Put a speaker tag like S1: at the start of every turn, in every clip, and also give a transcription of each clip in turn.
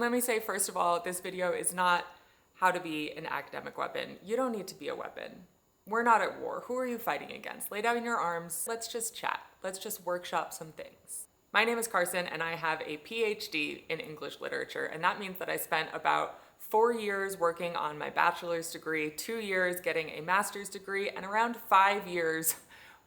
S1: Let me say, first of all, this video is not how to be an academic weapon. You don't need to be a weapon. We're not at war. Who are you fighting against? Lay down your arms. Let's just chat. Let's just workshop some things. My name is Carson, and I have a PhD in English literature, and that means that I spent about 4 years working on my bachelor's degree, 2 years getting a master's degree, and around 5 years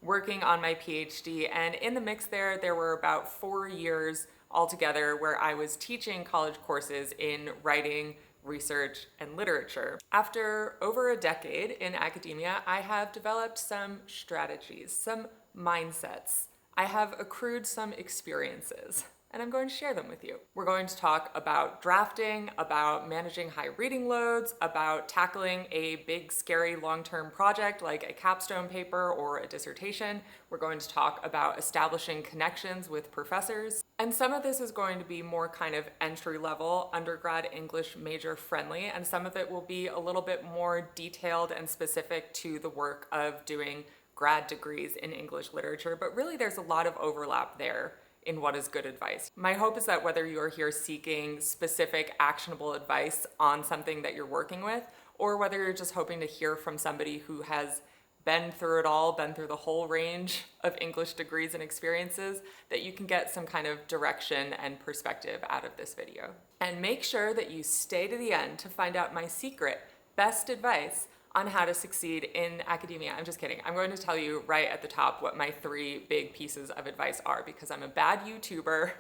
S1: working on my PhD. And in the mix there were about 4 years altogether where I was teaching college courses in writing, research, and literature. After over a decade in academia, I have developed some strategies, some mindsets. I have accrued some experiences, and I'm going to share them with you. We're going to talk about drafting, about managing high reading loads, about tackling a big, scary long-term project like a capstone paper or a dissertation. We're going to talk about establishing connections with professors. And some of this is going to be more kind of entry-level, undergrad English major friendly, and some of it will be a little bit more detailed and specific to the work of doing grad degrees in English literature, but really there's a lot of overlap there in what is good advice. My hope is that whether you're here seeking specific actionable advice on something that you're working with, or whether you're just hoping to hear from somebody who has been through it all, been through the whole range of English degrees and experiences, that you can get some kind of direction and perspective out of this video. And make sure that you stay to the end to find out my secret, best advice on how to succeed in academia. I'm just kidding. I'm going to tell you right at the top what my 3 big pieces of advice are, because I'm a bad YouTuber,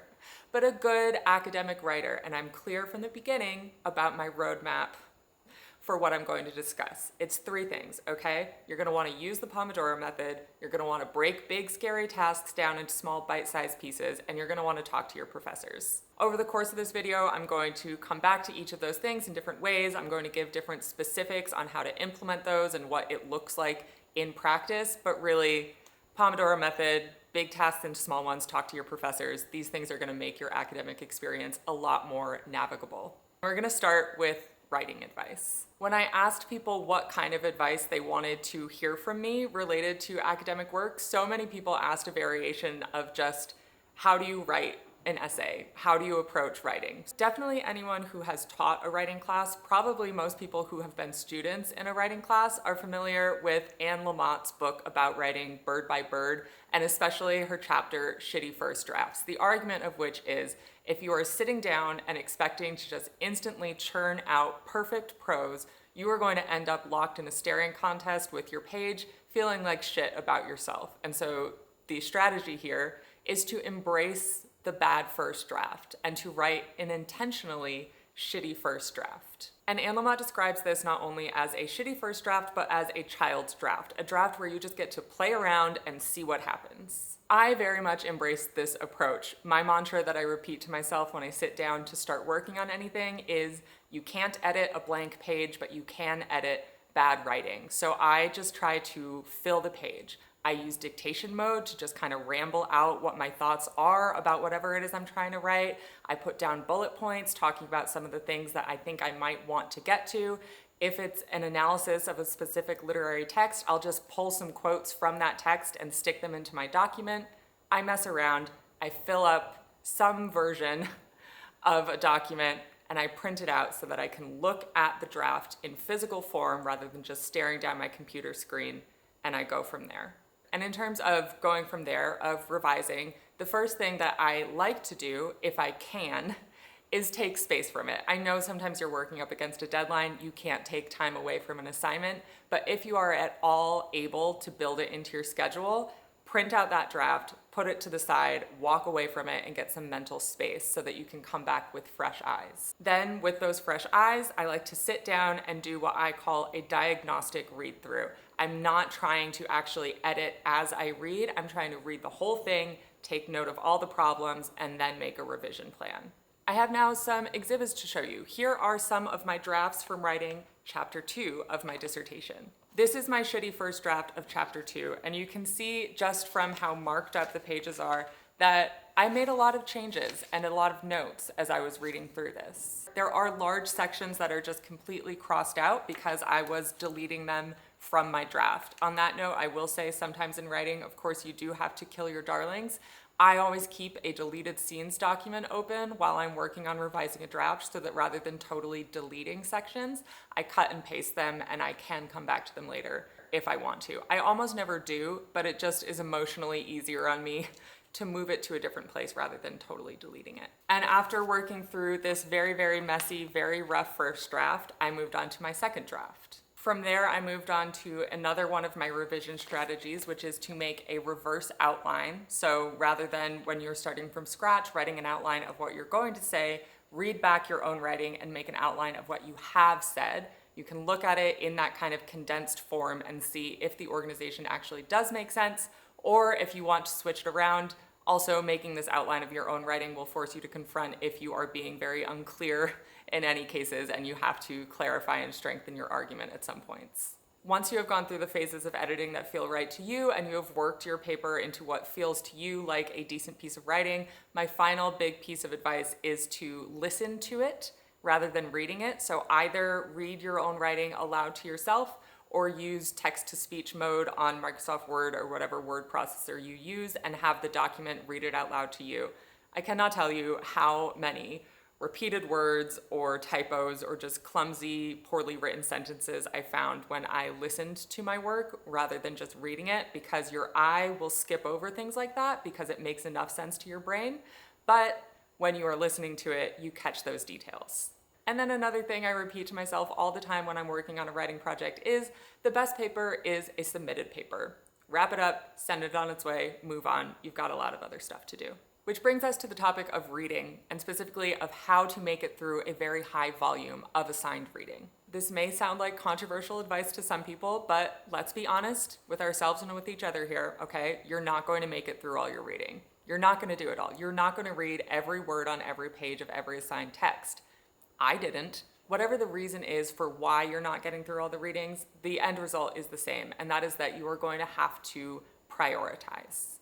S1: but a good academic writer, and I'm clear from the beginning about my roadmap for what I'm going to discuss. It's 3 things, okay? You're gonna wanna use the Pomodoro method, you're gonna wanna break big, scary tasks down into small, bite-sized pieces, and you're gonna wanna talk to your professors. Over the course of this video, I'm going to come back to each of those things in different ways. I'm going to give different specifics on how to implement those and what it looks like in practice, but really, Pomodoro method, big tasks into small ones, talk to your professors. These things are gonna make your academic experience a lot more navigable. We're gonna start with writing advice. When I asked people what kind of advice they wanted to hear from me related to academic work, so many people asked a variation of just, how do you write an essay? How do you approach writing? Definitely anyone who has taught a writing class, probably most people who have been students in a writing class, are familiar with Anne Lamott's book about writing Bird by Bird, and especially her chapter, Shitty First Drafts. The argument of which is, if you are sitting down and expecting to just instantly churn out perfect prose, you are going to end up locked in a staring contest with your page, feeling like shit about yourself. And so the strategy here is to embrace the bad first draft and to write an intentionally shitty first draft. And Anne Lamott describes this not only as a shitty first draft, but as a child's draft, a draft where you just get to play around and see what happens. I very much embrace this approach. My mantra that I repeat to myself when I sit down to start working on anything is, you can't edit a blank page, but you can edit bad writing. So I just try to fill the page. I use dictation mode to just kind of ramble out what my thoughts are about whatever it is I'm trying to write. I put down bullet points talking about some of the things that I think I might want to get to. If it's an analysis of a specific literary text, I'll just pull some quotes from that text and stick them into my document. I mess around, I fill up some version of a document, and I print it out so that I can look at the draft in physical form rather than just staring down my computer screen, and I go from there. And in terms of going from there, of revising, the first thing that I like to do, if I can, is take space from it. I know sometimes you're working up against a deadline, you can't take time away from an assignment, but if you are at all able to build it into your schedule, print out that draft, put it to the side, walk away from it, and get some mental space so that you can come back with fresh eyes. Then with those fresh eyes, I like to sit down and do what I call a diagnostic read through. I'm not trying to actually edit as I read, I'm trying to read the whole thing, take note of all the problems, and then make a revision plan. I have now some exhibits to show you. Here are some of my drafts from writing chapter 2 of my dissertation. This is my shitty first draft of chapter 2, and you can see just from how marked up the pages are that I made a lot of changes and a lot of notes as I was reading through this. There are large sections that are just completely crossed out because I was deleting them from my draft. On that note, I will say sometimes in writing, of course, you do have to kill your darlings. I always keep a deleted scenes document open while I'm working on revising a draft so that rather than totally deleting sections, I cut and paste them and I can come back to them later if I want to. I almost never do, but it just is emotionally easier on me to move it to a different place rather than totally deleting it. And after working through this very, very messy, very rough first draft, I moved on to my second draft. From there, I moved on to another one of my revision strategies, which is to make a reverse outline. So rather than when you're starting from scratch, writing an outline of what you're going to say, read back your own writing and make an outline of what you have said. You can look at it in that kind of condensed form and see if the organization actually does make sense, or if you want to switch it around. Also, making this outline of your own writing will force you to confront if you are being very unclear in any cases and you have to clarify and strengthen your argument at some points. Once you have gone through the phases of editing that feel right to you and you have worked your paper into what feels to you like a decent piece of writing, my final big piece of advice is to listen to it rather than reading it. So either read your own writing aloud to yourself or use text-to-speech mode on Microsoft Word or whatever word processor you use and have the document read it out loud to you. I cannot tell you how many repeated words or typos or just clumsy, poorly written sentences I found when I listened to my work rather than just reading it, because your eye will skip over things like that because it makes enough sense to your brain. But when you are listening to it, you catch those details. And then another thing I repeat to myself all the time when I'm working on a writing project is the best paper is a submitted paper. Wrap it up, send it on its way, move on. You've got a lot of other stuff to do. Which brings us to the topic of reading, and specifically of how to make it through a very high volume of assigned reading. This may sound like controversial advice to some people, but let's be honest with ourselves and with each other here, okay? You're not going to make it through all your reading. You're not going to do it all. You're not going to read every word on every page of every assigned text. I didn't. Whatever the reason is for why you're not getting through all the readings, the end result is the same, and that is that you are going to have to prioritize.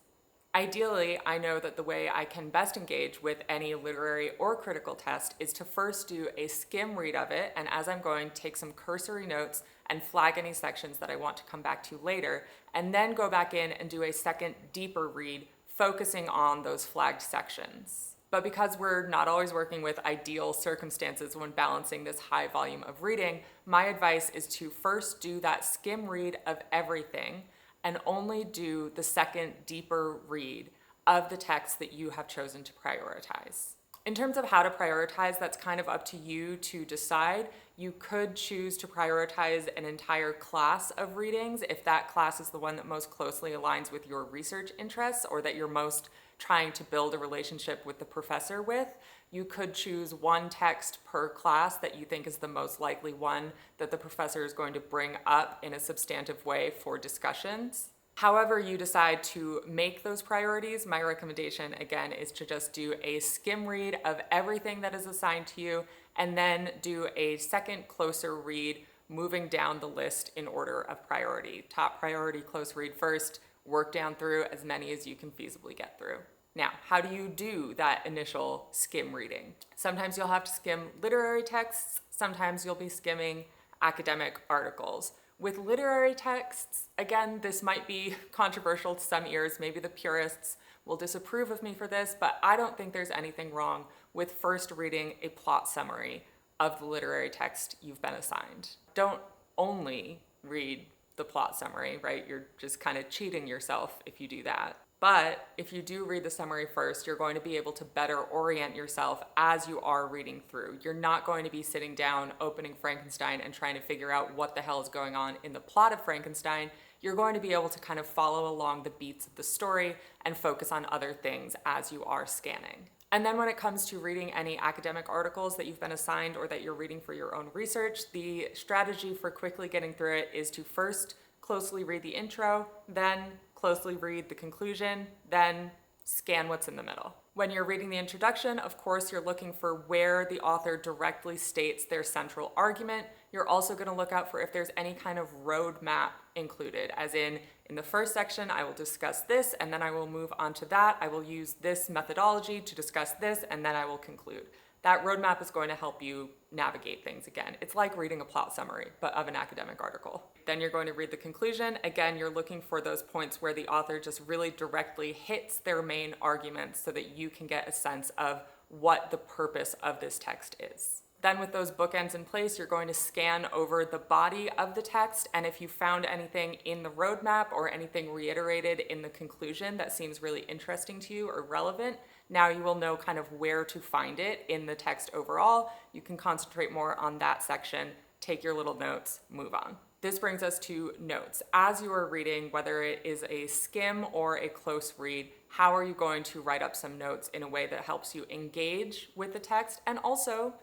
S1: Ideally, I know that the way I can best engage with any literary or critical test is to first do a skim read of it, and as I'm going, take some cursory notes and flag any sections that I want to come back to later, and then go back in and do a second, deeper read, focusing on those flagged sections. But because we're not always working with ideal circumstances when balancing this high volume of reading, my advice is to first do that skim read of everything and only do the second, deeper read of the text that you have chosen to prioritize. In terms of how to prioritize, that's kind of up to you to decide. You could choose to prioritize an entire class of readings if that class is the one that most closely aligns with your research interests or that you're most trying to build a relationship with the professor with. You could choose one text per class that you think is the most likely one that the professor is going to bring up in a substantive way for discussions. However you decide to make those priorities, my recommendation, again, is to just do a skim read of everything that is assigned to you and then do a second closer read moving down the list in order of priority. Top priority, close read first, work down through as many as you can feasibly get through. Now, how do you do that initial skim reading? Sometimes you'll have to skim literary texts, sometimes you'll be skimming academic articles. With literary texts, again, this might be controversial to some ears, maybe the purists will disapprove of me for this, but I don't think there's anything wrong with first reading a plot summary of the literary text you've been assigned. Don't only read the plot summary, right? You're just kind of cheating yourself if you do that. But if you do read the summary first, you're going to be able to better orient yourself as you are reading through. You're not going to be sitting down, opening Frankenstein and trying to figure out what the hell is going on in the plot of Frankenstein. You're going to be able to kind of follow along the beats of the story and focus on other things as you are scanning. And then when it comes to reading any academic articles that you've been assigned or that you're reading for your own research, the strategy for quickly getting through it is to first closely read the intro, then closely read the conclusion, then scan what's in the middle. When you're reading the introduction, of course, you're looking for where the author directly states their central argument. You're also going to look out for if there's any kind of roadmap included, as in the first section, I will discuss this, and then I will move on to that. I will use this methodology to discuss this, and then I will conclude. That roadmap is going to help you navigate things again. It's like reading a plot summary, but of an academic article. Then you're going to read the conclusion. Again, you're looking for those points where the author just really directly hits their main arguments so that you can get a sense of what the purpose of this text is. Then with those bookends in place, you're going to scan over the body of the text, and if you found anything in the roadmap or anything reiterated in the conclusion that seems really interesting to you or relevant, now you will know kind of where to find it in the text overall. You can concentrate more on that section, take your little notes, move on. This brings us to notes. As you are reading, whether it is a skim or a close read, how are you going to write up some notes in a way that helps you engage with the text and also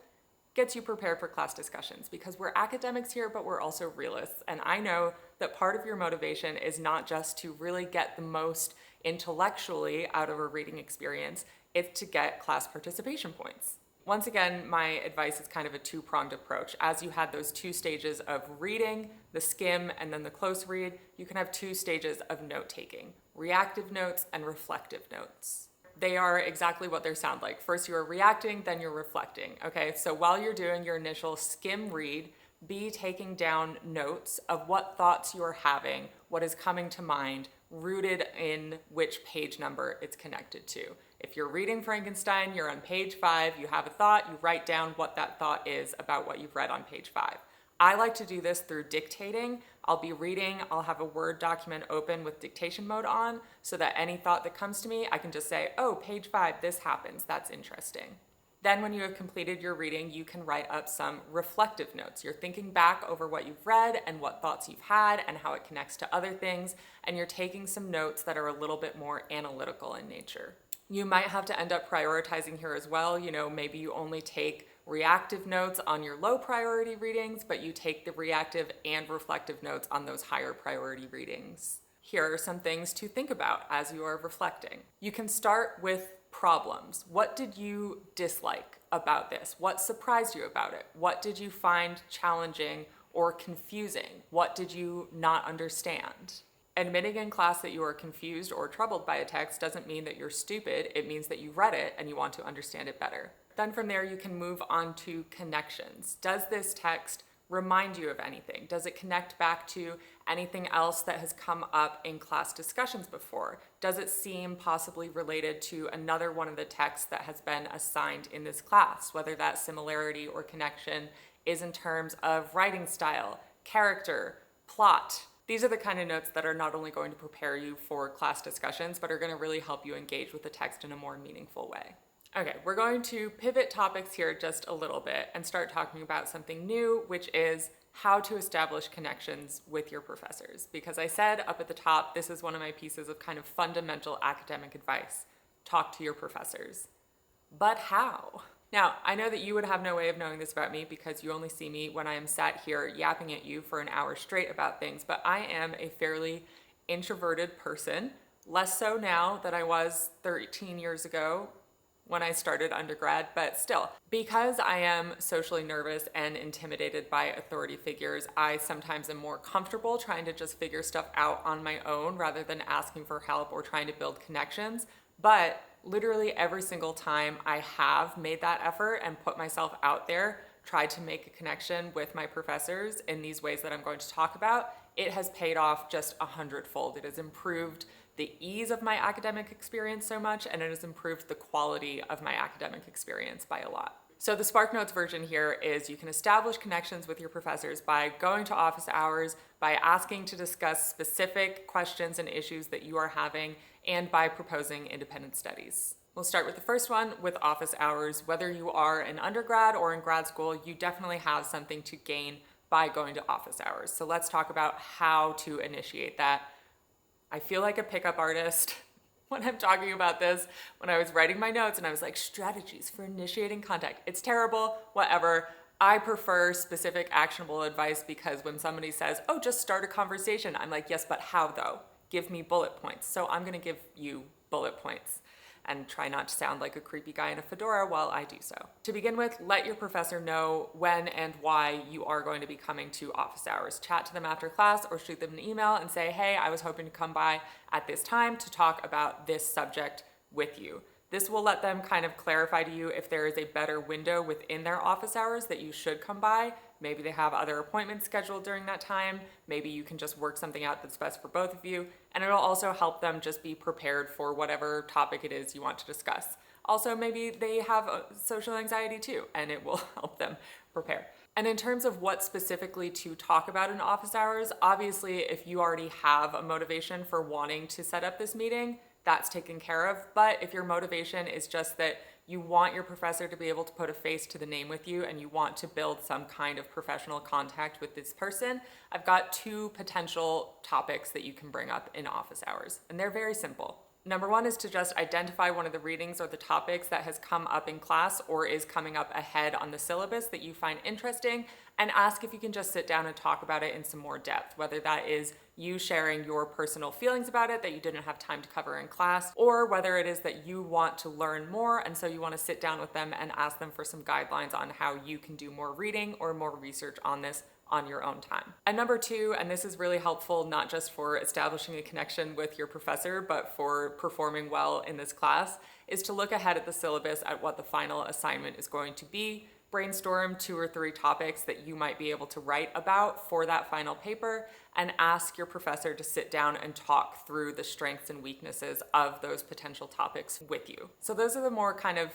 S1: gets you prepared for class discussions? Because we're academics here, but we're also realists. And I know that part of your motivation is not just to really get the most intellectually out of a reading experience, it's to get class participation points. Once again, my advice is kind of a two-pronged approach. As you had those two stages of reading, the skim and then the close read, you can have two stages of note-taking, reactive notes and reflective notes. They are exactly what they sound like. First you are reacting, then you're reflecting, okay? So while you're doing your initial skim read, be taking down notes of what thoughts you're having, what is coming to mind, rooted in which page number it's connected to. If you're reading Frankenstein, you're on page 5, you have a thought, you write down what that thought is about what you've read on page 5. I like to do this through dictating. I'll be reading, I'll have a Word document open with dictation mode on so that any thought that comes to me, I can just say, oh, page 5, this happens, that's interesting. Then when you have completed your reading, you can write up some reflective notes. You're thinking back over what you've read and what thoughts you've had and how it connects to other things, and you're taking some notes that are a little bit more analytical in nature. You might have to end up prioritizing here as well. You know, maybe you only take reactive notes on your low priority readings, but you take the reactive and reflective notes on those higher priority readings. Here are some things to think about as you are reflecting. You can start with problems. What did you dislike about this? What surprised you about it? What did you find challenging or confusing? What did you not understand? Admitting in class that you are confused or troubled by a text doesn't mean that you're stupid. It means that you read it and you want to understand it better. Then from there, you can move on to connections. Does this text remind you of anything? Does it connect back to anything else that has come up in class discussions before? Does it seem possibly related to another one of the texts that has been assigned in this class, whether that similarity or connection is in terms of writing style, character, plot? These are the kind of notes that are not only going to prepare you for class discussions, but are going to really help you engage with the text in a more meaningful way. Okay, we're going to pivot topics here just a little bit and start talking about something new, which is how to establish connections with your professors. Because I said up at the top, this is one of my pieces of kind of fundamental academic advice. Talk to your professors. But how? Now, I know that you would have no way of knowing this about me because you only see me when I am sat here yapping at you for an hour straight about things, but I am a fairly introverted person, less so now than I was 13 years ago when I started undergrad, but still, because I am socially nervous and intimidated by authority figures, I sometimes am more comfortable trying to just figure stuff out on my own rather than asking for help or trying to build connections. But literally every single time I have made that effort and put myself out there, tried to make a connection with my professors in these ways that I'm going to talk about, it has paid off just 100-fold. It has improved the ease of my academic experience so much, and it has improved the quality of my academic experience by a lot. So the SparkNotes version here is you can establish connections with your professors by going to office hours, by asking to discuss specific questions and issues that you are having, and by proposing independent studies. We'll start with the first one, with office hours. Whether you are an undergrad or in grad school, you definitely have something to gain by going to office hours. So let's talk about how to initiate that. I feel like a pickup artist when I'm talking about this. When I was writing my notes and I was like, strategies for initiating contact. It's terrible, whatever. I prefer specific actionable advice because when somebody says, oh, just start a conversation, I'm like, yes, but how though? Give me bullet points. So I'm gonna give you bullet points and try not to sound like a creepy guy in a fedora while I do so. To begin with, let your professor know when and why you are going to be coming to office hours. Chat to them after class or shoot them an email and say, hey, I was hoping to come by at this time to talk about this subject with you. This will let them kind of clarify to you if there is a better window within their office hours that you should come by. Maybe they have other appointments scheduled during that time. Maybe you can just work something out that's best for both of you. And it'll also help them just be prepared for whatever topic it is you want to discuss. Also, maybe they have social anxiety too, and it will help them prepare. And in terms of what specifically to talk about in office hours, obviously, if you already have a motivation for wanting to set up this meeting, that's taken care of. But if your motivation is just that you want your professor to be able to put a face to the name with you and you want to build some kind of professional contact with this person, I've got 2 potential topics that you can bring up in office hours, and they're very simple. Number 1 is to just identify one of the readings or the topics that has come up in class or is coming up ahead on the syllabus that you find interesting, and ask if you can just sit down and talk about it in some more depth, whether that is you sharing your personal feelings about it that you didn't have time to cover in class, or whether it is that you want to learn more and so you want to sit down with them and ask them for some guidelines on how you can do more reading or more research on this on your own time. And number 2, and this is really helpful not just for establishing a connection with your professor, but for performing well in this class, is to look ahead at the syllabus at what the final assignment is going to be. Brainstorm 2 or 3 topics that you might be able to write about for that final paper, and ask your professor to sit down and talk through the strengths and weaknesses of those potential topics with you. So those are the more kind of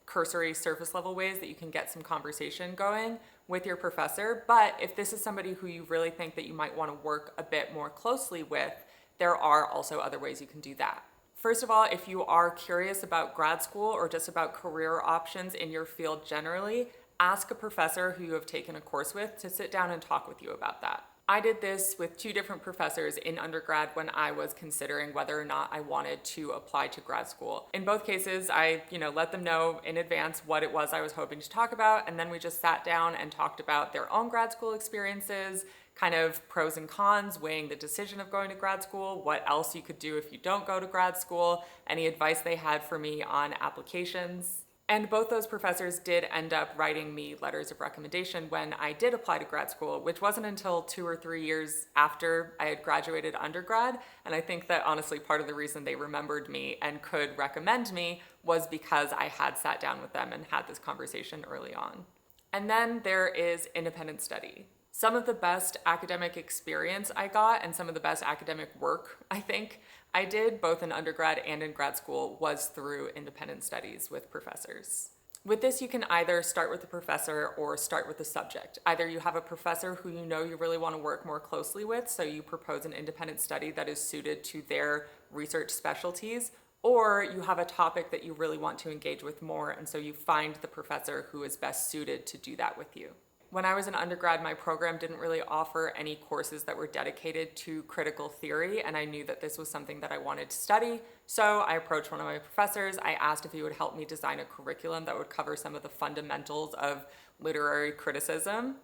S1: cursory surface level ways that you can get some conversation going with your professor. But if this is somebody who you really think that you might want to work a bit more closely with, there are also other ways you can do that. First of all, if you are curious about grad school or just about career options in your field generally, ask a professor who you have taken a course with to sit down and talk with you about that. I did this with 2 different professors in undergrad when I was considering whether or not I wanted to apply to grad school. In both cases, I let them know in advance what it was I was hoping to talk about, and then we just sat down and talked about their own grad school experiences, kind of pros and cons, weighing the decision of going to grad school, what else you could do if you don't go to grad school, any advice they had for me on applications. And both those professors did end up writing me letters of recommendation when I did apply to grad school, which wasn't until 2 or 3 years after I had graduated undergrad. And I think that honestly part of the reason they remembered me and could recommend me was because I had sat down with them and had this conversation early on. And then there is independent study. Some of the best academic experience I got and some of the best academic work I think I did both in undergrad and in grad school was through independent studies with professors. With this, you can either start with the professor or start with the subject. Either you have a professor who you know you really want to work more closely with, so you propose an independent study that is suited to their research specialties, or you have a topic that you really want to engage with more, and so you find the professor who is best suited to do that with you. When I was an undergrad, my program didn't really offer any courses that were dedicated to critical theory, and I knew that this was something that I wanted to study. So I approached one of my professors. I asked if he would help me design a curriculum that would cover some of the fundamentals of literary criticism,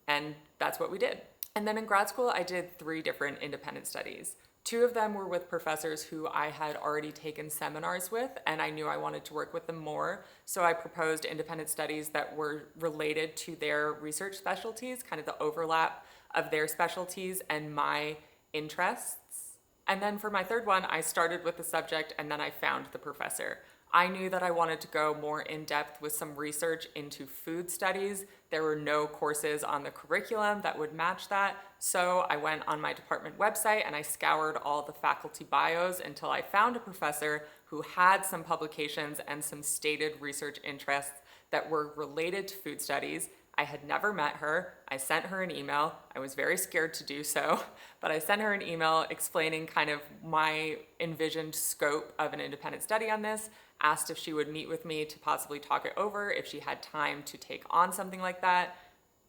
S1: and that's what we did. And then in grad school, I did 3 different independent studies. 2 of them were with professors who I had already taken seminars with, and I knew I wanted to work with them more. So I proposed independent studies that were related to their research specialties, kind of the overlap of their specialties and my interests. And then for my 3rd one, I started with the subject and then I found the professor. I knew that I wanted to go more in depth with some research into food studies. There were no courses on the curriculum that would match that. So I went on my department website and I scoured all the faculty bios until I found a professor who had some publications and some stated research interests that were related to food studies. I had never met her. I sent her an email. I was very scared to do so, but I sent her an email explaining kind of my envisioned scope of an independent study on this, asked if she would meet with me to possibly talk it over, if she had time to take on something like that.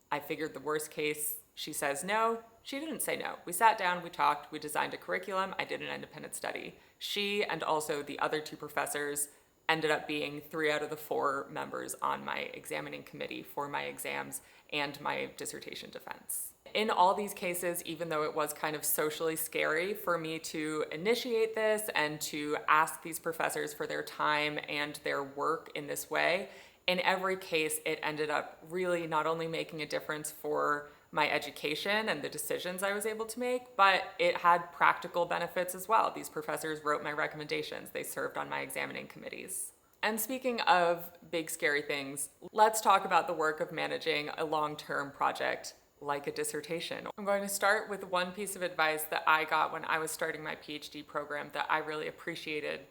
S1: I figured the worst case, she says no. She didn't say no. We sat down, we talked, we designed a curriculum, I did an independent study. She and also the other 2 professors ended up being 3 out of the 4 members on my examining committee for my exams and my dissertation defense. In all these cases, even though it was kind of socially scary for me to initiate this and to ask these professors for their time and their work in this way, in every case, it ended up really not only making a difference for my education and the decisions I was able to make, but it had practical benefits as well. These professors wrote my recommendations. They served on my examining committees. And speaking of big scary things, let's talk about the work of managing a long-term project like a dissertation. I'm going to start with one piece of advice that I got when I was starting my PhD program that I really appreciated,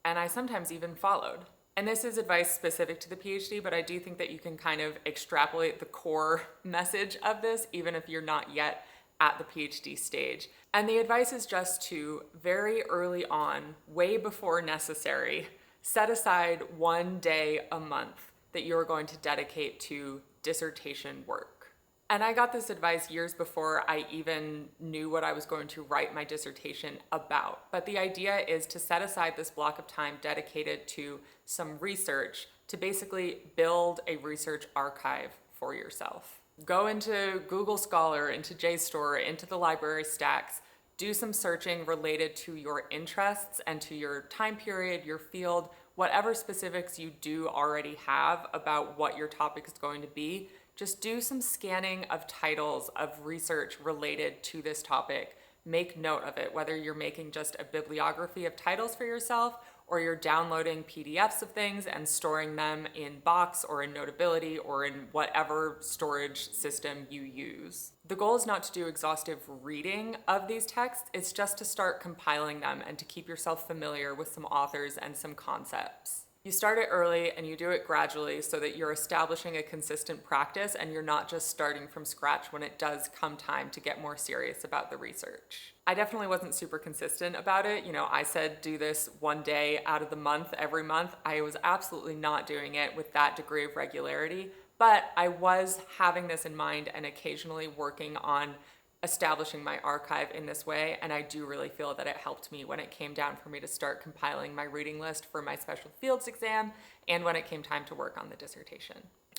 S1: and I sometimes even followed. And this is advice specific to the PhD, but I do think that you can kind of extrapolate the core message of this, even if you're not yet at the PhD stage. And the advice is just to, very early on, way before necessary, set aside one day a month that you're going to dedicate to dissertation work. And I got this advice years before I even knew what I was going to write my dissertation about. But the idea is to set aside this block of time dedicated to some research to basically build a research archive for yourself. Go into Google Scholar, into JSTOR, into the library stacks, do some searching related to your interests and to your time period, your field, whatever specifics you do already have about what your topic is going to be. Just do some scanning of titles of research related to this topic. Make note of it, whether you're making just a bibliography of titles for yourself or you're downloading PDFs of things and storing them in Box or in Notability or in whatever storage system you use. The goal is not to do exhaustive reading of these texts, it's just to start compiling them and to keep yourself familiar with some authors and some concepts. You start it early and you do it gradually so that you're establishing a consistent practice and you're not just starting from scratch when it does come time to get more serious about the research. I definitely wasn't super consistent about it. I said do this one day out of the month every month. I was absolutely not doing it with that degree of regularity, but I was having this in mind and occasionally working on establishing my archive in this way, and I do really feel that it helped me when it came down for me to start compiling my reading list for my special fields exam and when it came time to work on the dissertation.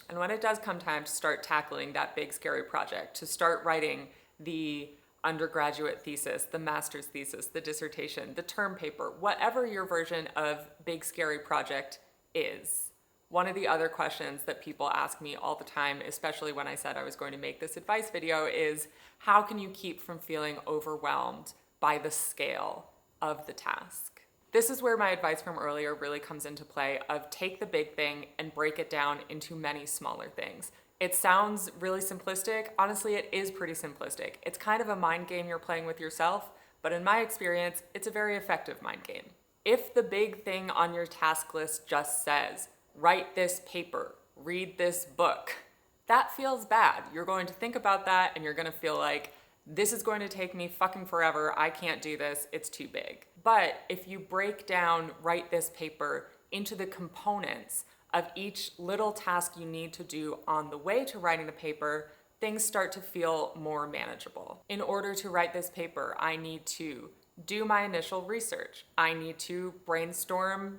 S1: And when it does come time to start tackling that big scary project, to start writing the undergraduate thesis, the master's thesis, the dissertation, the term paper, whatever your version of big scary project is, one of the other questions that people ask me all the time, especially when I said I was going to make this advice video, is how can you keep from feeling overwhelmed by the scale of the task? This is where my advice from earlier really comes into play of take the big thing and break it down into many smaller things. It sounds really simplistic. Honestly, it is pretty simplistic. It's kind of a mind game you're playing with yourself, but in my experience, it's a very effective mind game. If the big thing on your task list just says, write this paper, read this book, that feels bad. You're going to think about that and you're going to feel like, this is going to take me fucking forever. I can't do this. It's too big. But if you break down, write this paper into the components of each little task you need to do on the way to writing the paper, things start to feel more manageable. In order to write this paper, I need to do my initial research. I need to brainstorm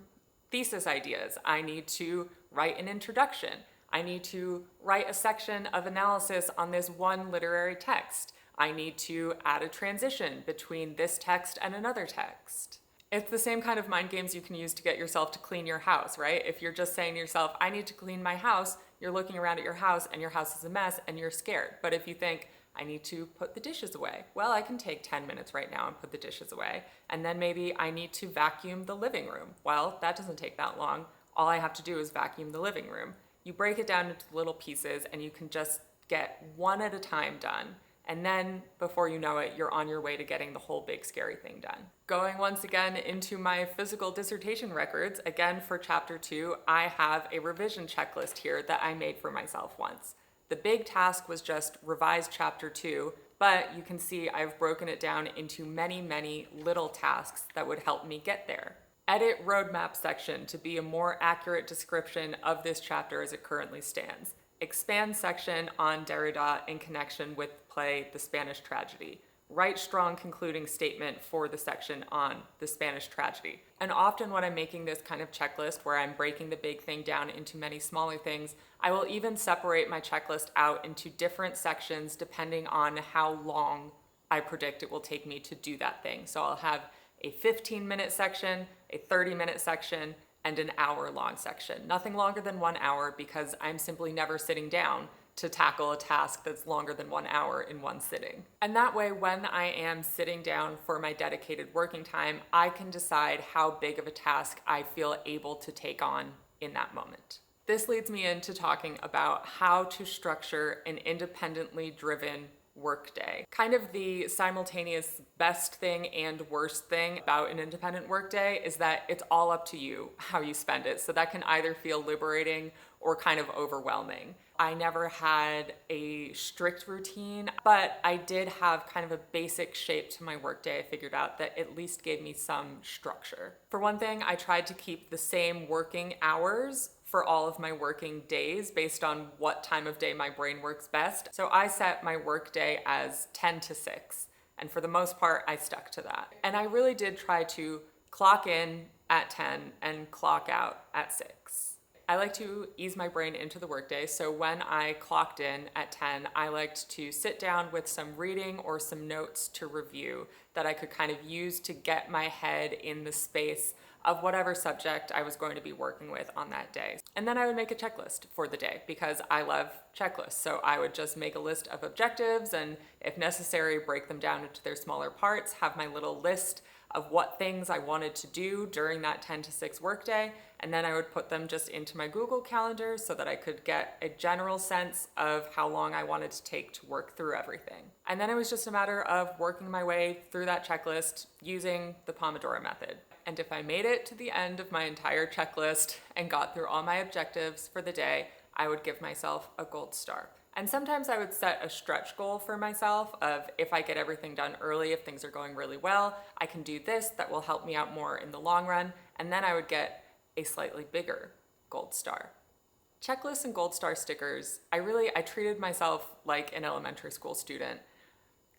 S1: thesis ideas. I need to write an introduction. I need to write a section of analysis on this one literary text. I need to add a transition between this text and another text. It's the same kind of mind games you can use to get yourself to clean your house, right? If you're just saying to yourself, I need to clean my house, you're looking around at your house and your house is a mess and you're scared. But if you think, I need to put the dishes away. Well, I can take 10 minutes right now and put the dishes away. And then maybe I need to vacuum the living room. Well, that doesn't take that long. All I have to do is vacuum the living room. You break it down into little pieces and you can just get one at a time done. And then before you know it, you're on your way to getting the whole big scary thing done. Going once again into my physical dissertation records, again for chapter 2, I have a revision checklist here that I made for myself once. The big task was just revise chapter 2, but you can see I've broken it down into many, many little tasks that would help me get there. Edit roadmap section to be a more accurate description of this chapter as it currently stands. Expand section on Derrida in connection with play The Spanish Tragedy. Write strong concluding statement for the section on the Spanish tragedy. And often when I'm making this kind of checklist where I'm breaking the big thing down into many smaller things, I will even separate my checklist out into different sections depending on how long I predict it will take me to do that thing. So I'll have a 15-minute section, a 30-minute section, and an hour-long section. Nothing longer than 1 hour because I'm simply never sitting down to tackle a task that's longer than 1 hour in one sitting. And that way, when I am sitting down for my dedicated working time, I can decide how big of a task I feel able to take on in that moment. This leads me into talking about how to structure an independently driven workday. Kind of the simultaneous best thing and worst thing about an independent workday is that it's all up to you how you spend it. So that can either feel liberating or kind of overwhelming. I never had a strict routine, but I did have kind of a basic shape to my workday. I figured out that at least gave me some structure. For one thing, I tried to keep the same working hours for all of my working days based on what time of day my brain works best. So I set my workday as 10 to 6, and for the most part, I stuck to that. And I really did try to clock in at 10 and clock out at 6. I like to ease my brain into the workday, so when I clocked in at 10, I liked to sit down with some reading or some notes to review that I could kind of use to get my head in the space of whatever subject I was going to be working with on that day. And then I would make a checklist for the day because I love checklists. So I would just make a list of objectives and, if necessary, break them down into their smaller parts, have my little list of what things I wanted to do during that 10 to 6 workday, and then I would put them just into my Google Calendar so that I could get a general sense of how long I wanted to take to work through everything. And then it was just a matter of working my way through that checklist using the Pomodoro method. And if I made it to the end of my entire checklist and got through all my objectives for the day, I would give myself a gold star. And sometimes I would set a stretch goal for myself of, if I get everything done early, if things are going really well, I can do this that will help me out more in the long run. And then I would get a slightly bigger gold star. Checklists and gold star stickers, I treated myself like an elementary school student,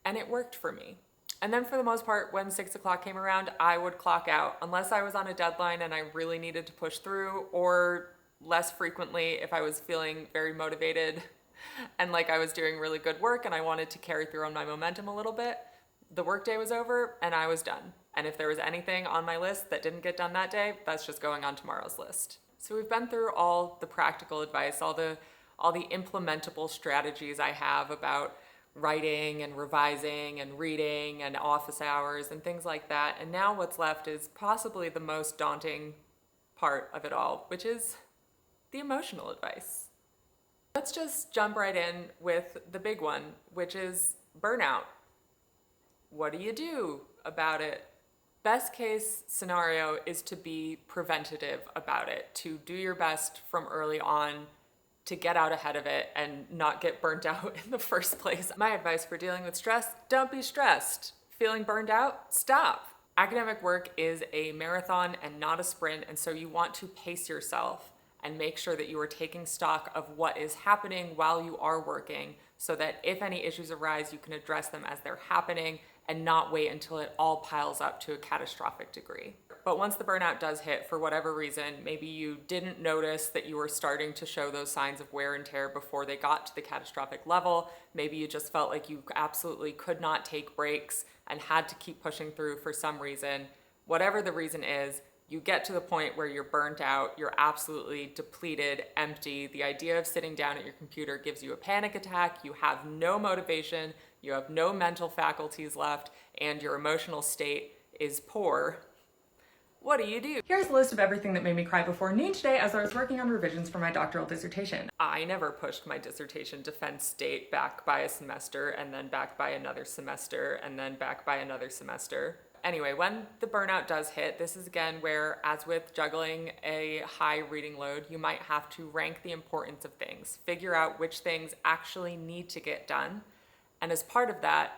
S1: and it worked for me. And then for the most part, when 6 o'clock came around, I would clock out unless I was on a deadline and I really needed to push through, or less frequently if I was feeling very motivated and like I was doing really good work and I wanted to carry through on my momentum a little bit. The workday was over and I was done. And if there was anything on my list that didn't get done that day, that's just going on tomorrow's list. So we've been through all the practical advice, all the implementable strategies I have about writing and revising and reading and office hours and things like that. And now what's left is possibly the most daunting part of it all, which is the emotional advice. Let's just jump right in with the big one, which is burnout. What do you do about it? Best case scenario is to be preventative about it, to do your best from early on to get out ahead of it and not get burnt out in the first place. My advice for dealing with stress: don't be stressed. Feeling burned out? Stop. Academic work is a marathon and not a sprint, and so you want to pace yourself and make sure that you are taking stock of what is happening while you are working, so that if any issues arise, you can address them as they're happening and not wait until it all piles up to a catastrophic degree. But once the burnout does hit, for whatever reason, maybe you didn't notice that you were starting to show those signs of wear and tear before they got to the catastrophic level. Maybe you just felt like you absolutely could not take breaks and had to keep pushing through for some reason. Whatever the reason is, you get to the point where you're burnt out, you're absolutely depleted, empty. The idea of sitting down at your computer gives you a panic attack. You have no motivation, you have no mental faculties left, and your emotional state is poor. What do you do? Here's a list of everything that made me cry before noon today as I was working on revisions for my doctoral dissertation. I never pushed my dissertation defense date back by a semester, and then back by another semester, and then back by another semester. Anyway, when the burnout does hit, this is again where, as with juggling a high reading load, you might have to rank the importance of things, figure out which things actually need to get done, and as part of that,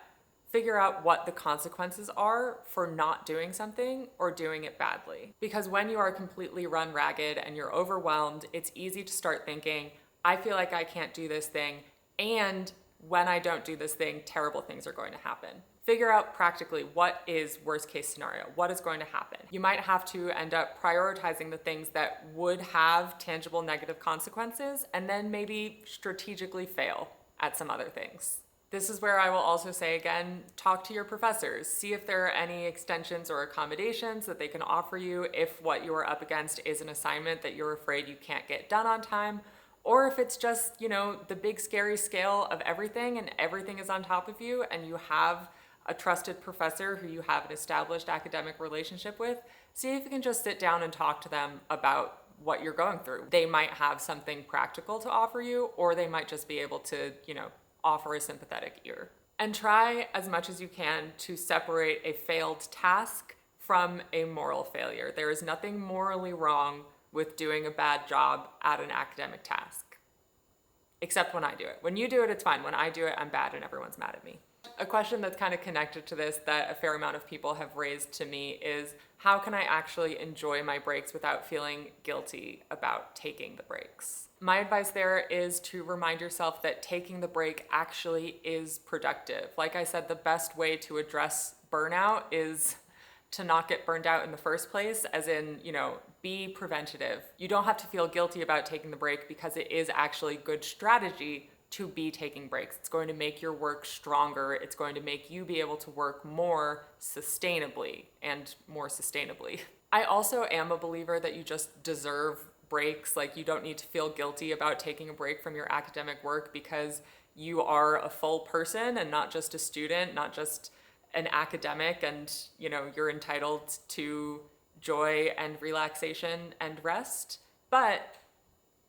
S1: figure out what the consequences are for not doing something or doing it badly. Because when you are completely run ragged and you're overwhelmed, it's easy to start thinking, I feel like I can't do this thing, and when I don't do this thing, terrible things are going to happen. Figure out practically what is worst case scenario, what is going to happen. You might have to end up prioritizing the things that would have tangible negative consequences, and then maybe strategically fail at some other things. This is where I will also say again, talk to your professors. See if there are any extensions or accommodations that they can offer you if what you are up against is an assignment that you're afraid you can't get done on time, Or if it's just, the big scary scale of everything and everything is on top of you and you have a trusted professor who you have an established academic relationship with, see if you can just sit down and talk to them about what you're going through. They might have something practical to offer you, or they might just be able to, offer a sympathetic ear. And try as much as you can to separate a failed task from a moral failure. There is nothing morally wrong with doing a bad job at an academic task. Except when I do it. When you do it, it's fine. When I do it, I'm bad and everyone's mad at me. A question that's kind of connected to this that a fair amount of people have raised to me is, how can I actually enjoy my breaks without feeling guilty about taking the breaks? My advice there is to remind yourself that taking the break actually is productive. Like I said, the best way to address burnout is to not get burned out in the first place, as in, be preventative. You don't have to feel guilty about taking the break because it is actually good strategy to be taking breaks. It's going to make your work stronger. It's going to make you be able to work more sustainably and more sustainably. I also am a believer that you just deserve breaks. Like, you don't need to feel guilty about taking a break from your academic work because you are a full person and not just a student, not just an academic, and you're entitled to joy and relaxation and rest. But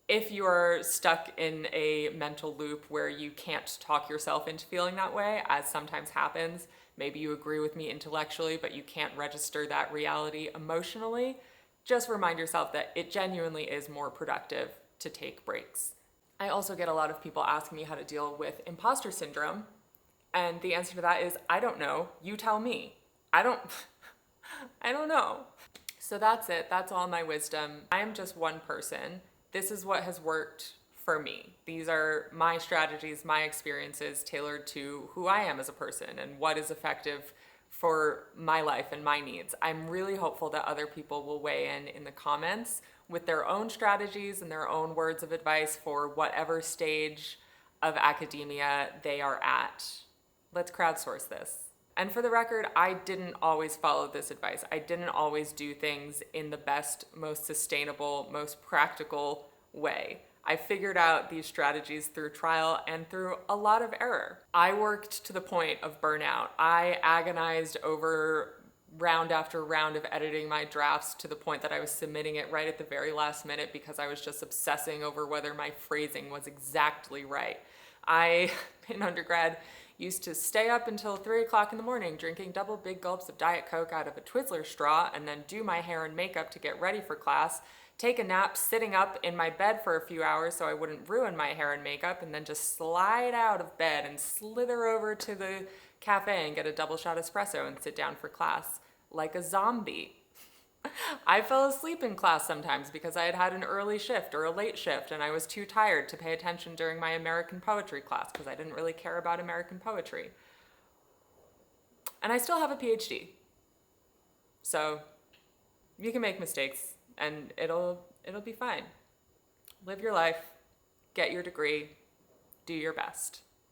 S1: if you're stuck in a mental loop where you can't talk yourself into feeling that way, as sometimes happens, maybe you agree with me intellectually, but you can't register that reality emotionally, just remind yourself that it genuinely is more productive to take breaks. I also get a lot of people asking me how to deal with imposter syndrome. And the answer to that is, I don't know. You tell me. I don't know. So that's it. That's all my wisdom. I am just one person. This is what has worked for me. These are my strategies, my experiences tailored to who I am as a person and what is effective for my life and my needs. I'm really hopeful that other people will weigh in the comments with their own strategies and their own words of advice for whatever stage of academia they are at. Let's crowdsource this. And for the record, I didn't always follow this advice. I didn't always do things in the best, most sustainable, most practical way. I figured out these strategies through trial and through a lot of error. I worked to the point of burnout. I agonized over round after round of editing my drafts to the point that I was submitting it right at the very last minute because I was just obsessing over whether my phrasing was exactly right. I, in undergrad, used to stay up until 3 o'clock in the morning drinking double big gulps of Diet Coke out of a Twizzler straw and then do my hair and makeup to get ready for class, take a nap sitting up in my bed for a few hours so I wouldn't ruin my hair and makeup, and then just slide out of bed and slither over to the cafe and get a double shot espresso and sit down for class like a zombie. I fell asleep in class sometimes because I had had an early shift or a late shift and I was too tired to pay attention during my American poetry class because I didn't really care about American poetry. And I still have a PhD. So you can make mistakes and it'll be fine. Live your life, get your degree, do your best.